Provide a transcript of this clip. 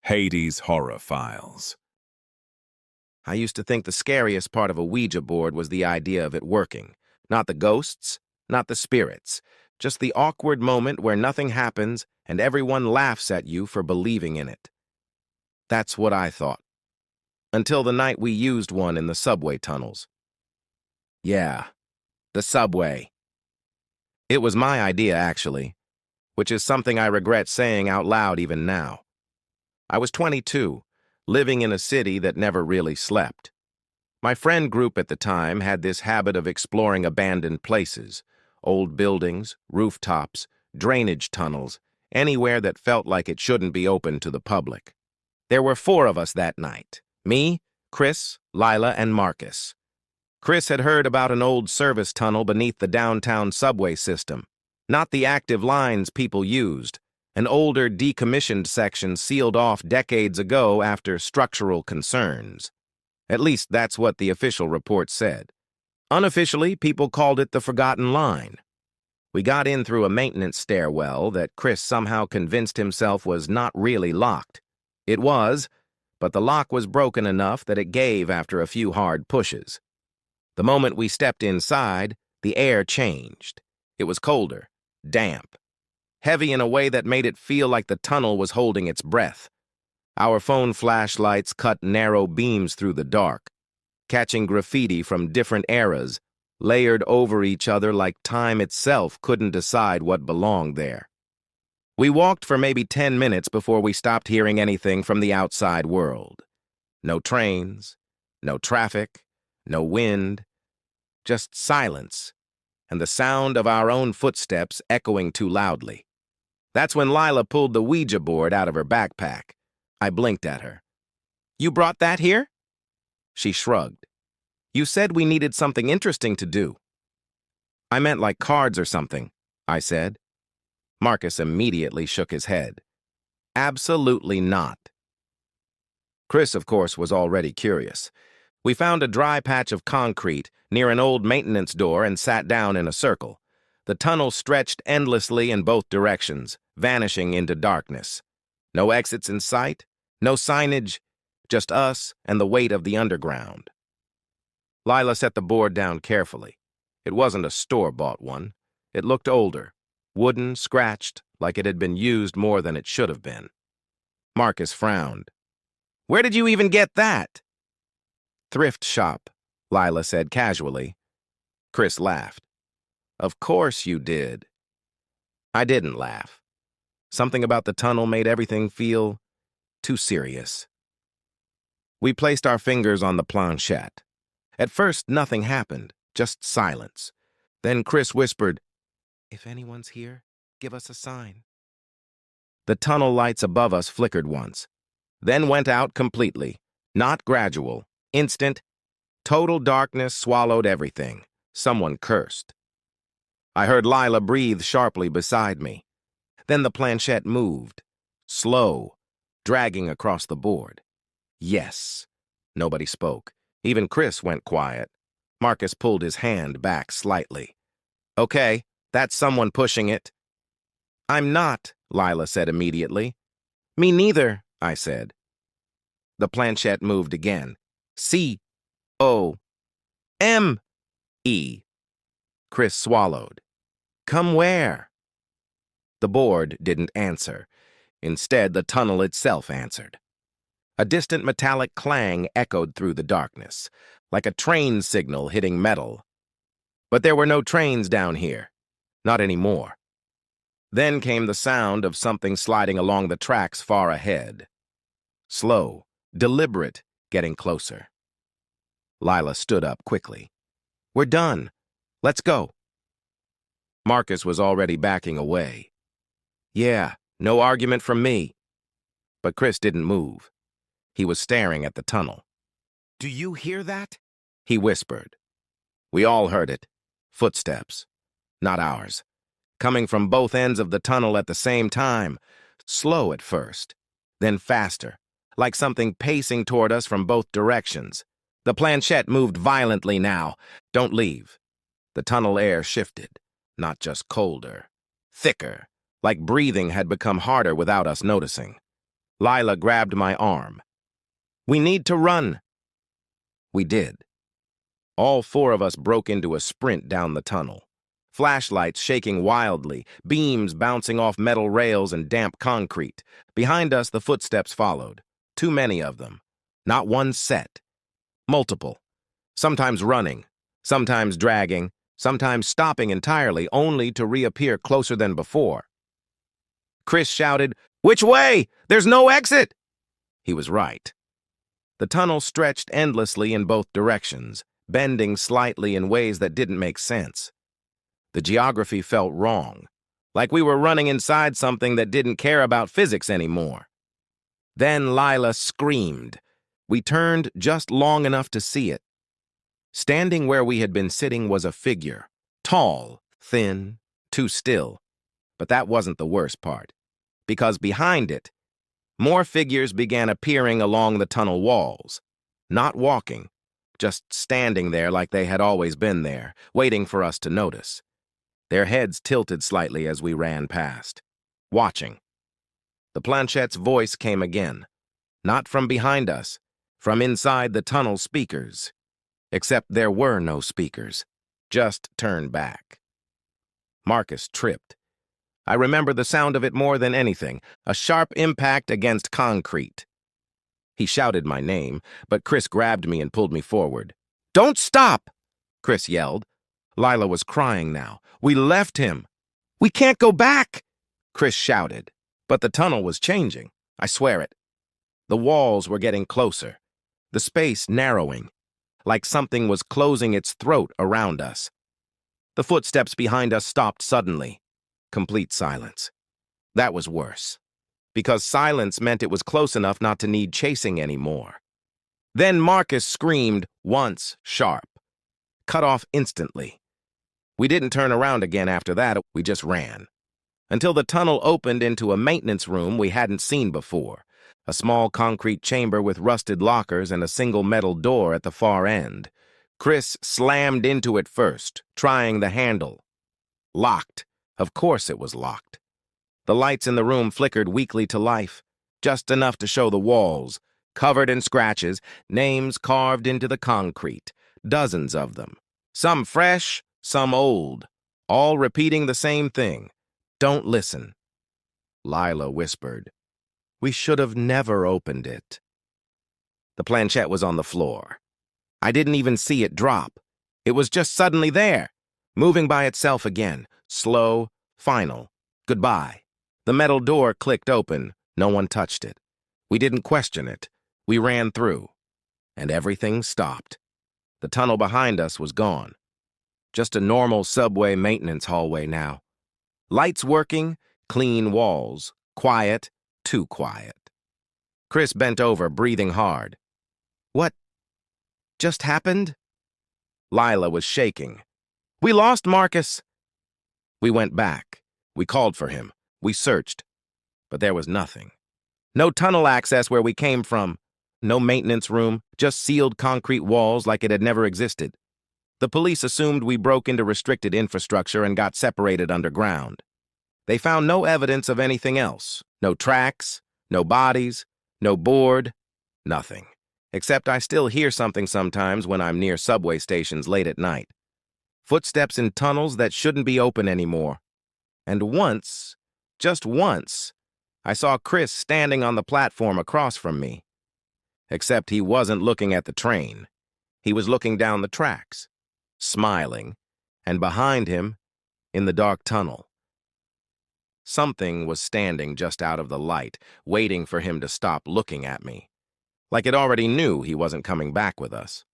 Hades Horror Files. I used to think the scariest part of a Ouija board was the idea of it working. Not the ghosts, not the spirits, just the awkward moment where nothing happens and everyone laughs at you for believing in it. That's what I thought. Until the night we used one in the subway tunnels. Yeah, the subway. It was my idea, actually, which is something I regret saying out loud even now. I was 22, living in a city that never really slept. My friend group at the time had this habit of exploring abandoned places, old buildings, rooftops, drainage tunnels, anywhere that felt like it shouldn't be open to the public. There were 4 of us that night: me, Chris, Lila, and Marcus. Chris had heard about an old service tunnel beneath the downtown subway system, not the active lines people used, an older, decommissioned section sealed off decades ago after structural concerns. At least that's what the official report said. Unofficially, people called it the Forgotten Line. We got in through a maintenance stairwell that Chris somehow convinced himself was not really locked. It was, but the lock was broken enough that it gave after a few hard pushes. The moment we stepped inside, the air changed. It was colder, damp, heavy in a way that made it feel like the tunnel was holding its breath. Our phone flashlights cut narrow beams through the dark, catching graffiti from different eras, layered over each other like time itself couldn't decide what belonged there. We walked for maybe 10 minutes before we stopped hearing anything from the outside world. No trains, no traffic, no wind, just silence, and the sound of our own footsteps echoing too loudly. That's when Lila pulled the Ouija board out of her backpack. I blinked at her. "You brought that here?" She shrugged. "You said we needed something interesting to do." "I meant like cards or something," I said. Marcus immediately shook his head. "Absolutely not." Chris, of course, was already curious. We found a dry patch of concrete near an old maintenance door and sat down in a circle. The tunnel stretched endlessly in both directions, vanishing into darkness. No exits in sight, no signage, just us and the weight of the underground. Lila set the board down carefully. It wasn't a store-bought one. It looked older, wooden, scratched, like it had been used more than it should have been. Marcus frowned. "Where did you even get that?" "Thrift shop," Lila said casually. Chris laughed. "Of course you did." I didn't laugh. Something about the tunnel made everything feel too serious. We placed our fingers on the planchette. At first, nothing happened, just silence. Then Chris whispered, "If anyone's here, give us a sign." The tunnel lights above us flickered once, then went out completely, not gradual. Instant, total darkness swallowed everything. Someone cursed. I heard Lila breathe sharply beside me. Then the planchette moved, slow, dragging across the board. Yes. Nobody spoke. Even Chris went quiet. Marcus pulled his hand back slightly. "Okay, that's someone pushing it." "I'm not," Lila said immediately. "Me neither," I said. The planchette moved again. C-O-M-E. Chris swallowed. "Come where?" The board didn't answer. Instead, the tunnel itself answered. A distant metallic clang echoed through the darkness, like a train signal hitting metal. But there were no trains down here. Not anymore. Then came the sound of something sliding along the tracks far ahead. Slow, deliberate, getting closer. Lila stood up quickly. "We're done. Let's go." Marcus was already backing away. "Yeah, no argument from me." But Chris didn't move. He was staring at the tunnel. "Do you hear that?" he whispered. We all heard it. Footsteps. Not ours. Coming from both ends of the tunnel at the same time. Slow at first, then faster, like something pacing toward us from both directions. The planchette moved violently now. "Don't leave." The tunnel air shifted, not just colder, thicker, like breathing had become harder without us noticing. Lila grabbed my arm. "We need to run." We did. All four of us broke into a sprint down the tunnel. Flashlights shaking wildly, beams bouncing off metal rails and damp concrete. Behind us, the footsteps followed. Too many of them. Not one set. Multiple. Sometimes running, sometimes dragging, sometimes stopping entirely, only to reappear closer than before. Chris shouted, "Which way? There's no exit!" He was right. The tunnel stretched endlessly in both directions, bending slightly in ways that didn't make sense. The geography felt wrong, like we were running inside something that didn't care about physics anymore. Then Lila screamed. We turned just long enough to see it. Standing where we had been sitting was a figure, tall, thin, too still. But that wasn't the worst part, because behind it, more figures began appearing along the tunnel walls, not walking, just standing there like they had always been there, waiting for us to notice. Their heads tilted slightly as we ran past, watching. The planchette's voice came again, not from behind us, from inside the tunnel speakers. Except there were no speakers, just turn back. Marcus tripped. I remember the sound of it more than anything, a sharp impact against concrete. He shouted my name, but Chris grabbed me and pulled me forward. "Don't stop!" Chris yelled. Lila was crying now. "We left him." "We can't go back!" Chris shouted. But the tunnel was changing, I swear it. The walls were getting closer, the space narrowing, like something was closing its throat around us. The footsteps behind us stopped suddenly. Complete silence. That was worse, because silence meant it was close enough not to need chasing anymore. Then Marcus screamed once, sharp. Cut off instantly. We didn't turn around again after that, we just ran. Until the tunnel opened into a maintenance room we hadn't seen before. A small concrete chamber with rusted lockers and a single metal door at the far end. Chris slammed into it first, trying the handle. Locked. Of course it was locked. The lights in the room flickered weakly to life, just enough to show the walls, covered in scratches, names carved into the concrete, dozens of them. Some fresh, some old, all repeating the same thing. "Don't listen." Lila whispered. "We should have never opened it." The planchette was on the floor. I didn't even see it drop. It was just suddenly there, moving by itself again, slow, final, goodbye. The metal door clicked open. No one touched it. We didn't question it. We ran through, and everything stopped. The tunnel behind us was gone. Just a normal subway maintenance hallway now. Lights working, clean walls, quiet, too quiet. Chris bent over, breathing hard. "What just happened?" Lila was shaking. "We lost Marcus." We went back. We called for him. We searched. But there was nothing. No tunnel access where we came from. No maintenance room, just sealed concrete walls like it had never existed. The police assumed we broke into restricted infrastructure and got separated underground. They found no evidence of anything else. No tracks, no bodies, no board, nothing. Except I still hear something sometimes when I'm near subway stations late at night. Footsteps in tunnels that shouldn't be open anymore. And once, just once, I saw Chris standing on the platform across from me. Except he wasn't looking at the train. He was looking down the tracks, smiling, and behind him, in the dark tunnel, something was standing just out of the light, waiting for him to stop looking at me, like it already knew he wasn't coming back with us.